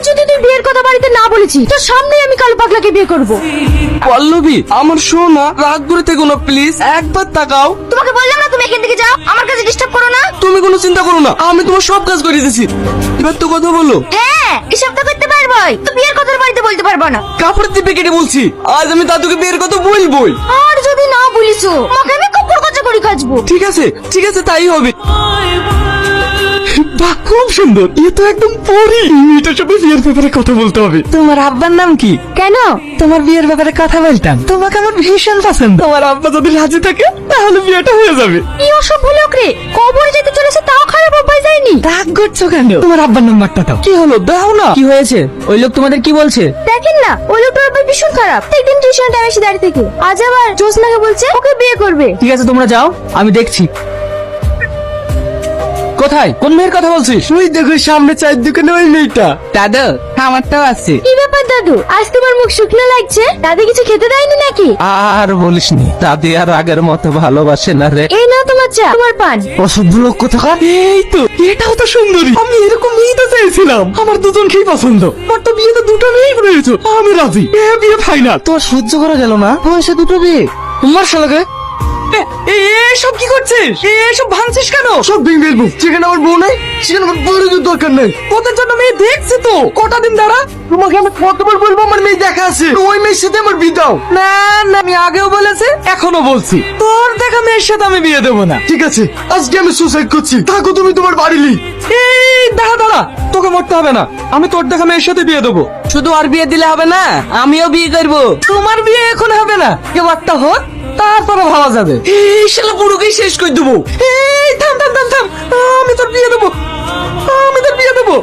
যদি তুই বিয়ের কথা বাড়িতে না বলেছি তোর সামনেই আমি কালো পাগলাকে বিয়ে করব। পল্লবী আমার শোনা, রাগ করে থেকো না প্লিজ, একবার তাকাও। তোমাকে বললাম না তুমি এখান থেকে যাও, আমার কাছে ডিস্টার্ব করো না। তুমি কোনো চিন্তা করো না, আমি তোমার সব কাজ করে দিয়েছি। এবার তো কথা বলো। হ্যাঁ এসব তো করতে পারবোই, তো বিয়ের কথা বাড়িতে বলতে পারবো না। কাপড় দিবে কেটে বলছি, আজ আমি দাদুকে বিয়ের কথা বলবোই। আর যদি না বলিস মাকে আমি কাপড় কাচা করে কাচবো। ঠিক আছে ঠিক আছে, তাই হবে। বাহ, খুব সুন্দর, এ তো একদম পরি। মেয়েটার সাথে বিয়ের ব্যাপারে কথা বলতে হবে। তোমার আব্বার নাম কি? কেন? তোমার বিয়ের ব্যাপারে কথা বলতাম, তোমাকে আমার ভীষণ পছন্দ। তোমার আব্বা যদি রাজি থাকে তাহলে বিয়েটা হয়ে যাবে। এই অসভ্য লোক রে, কবরে যেতে চলেছে তাও খারাপ অভ্যাস যায়নি। রাগ করছো কেন? তোমার আব্বার নাম্বারটা দাও। কি হলো, দাও না। কি হয়েছে? ওই লোক তোমাদের কি বলছে? দেখেন না ওই লোকটার অভ্যাস ভীষণ খারাপ, একদিন টিউশন টাইমে এসে দাঁড়িয়ে থেকে আজ আবার জোসনাকে বলছে ওকে বিয়ে করবে। ঠিক আছে তোমরা যাও, আমি দেখছি। কোথায়, কোন মেয়ের কথা বলছিস? ওই দেখো সামনে চায়ের দোকানে ওই মেয়েটা। দাদা আমারটাও আছে। কি ব্যাপার দাদু, আজ তোমার মুখ শুকনো লাগছে? দাদি কিছু খেতে দেয়নি নাকি? আর বলিসনি, দাদি আর আগের মতো ভালোবাসে না রে। এই নাও তোমার চা, তোমার পান। অসভ্য লোক কোথাকার। এই তো, এটাও তো সুন্দরী। আমি এরকম মেয়ে তো চেয়েছিলাম, আমার দুজনকেই পছন্দ। আমার তো বিয়েতে দুটো মেয়েই রয়েছে, আমি রাজি। বিয়ে ফাইনাল। তোর সহ্য করা গেল না, বয়সে দুটো বিয়ে। তোমার শালাকে এসব কি করছিস? এসব ভাঙছিস কেন? সব ভেঙে ফেলবো। যেখানে আমার বউ নেই সেখানে আমার বউর দরকার নেই। ওদের জন্য মেয়ে দেখছি তো, কটা দিন দাঁড়া। তোমাকে আমি কতবার বলবো আমার মেয়ে দেখা আছে, ওই মেয়ের সাথে আমার বিয়ে দাও। না না, আমি আগেও বলেছি এখনো বলছি, তোর দেখা মেয়ের সাথে আমি বিয়ে দেবো না। ঠিক আছে, আজকে আমি সুসাইড করছি, থাকো তুমি তোমার বাড়ি। এই দাঁড়া দাঁড়া, তোকে মরতে হবে না, আমি তোর দেখা মেয়ের সাথে বিয়ে দেবো। শুধু আর বিয়ে দিলে হবে না, আমিও বিয়ে করবো। তোমার বিয়ে এখন হবে না, কেউ একটা হোক তারপরে ভাবা যাবে। এই শালা পুরোকেই শেষ করে দেবো। এই থাম থাম থাম থাম, আমি তোর বিয়ে দেবো, আমি তোর বিয়ে দেবো।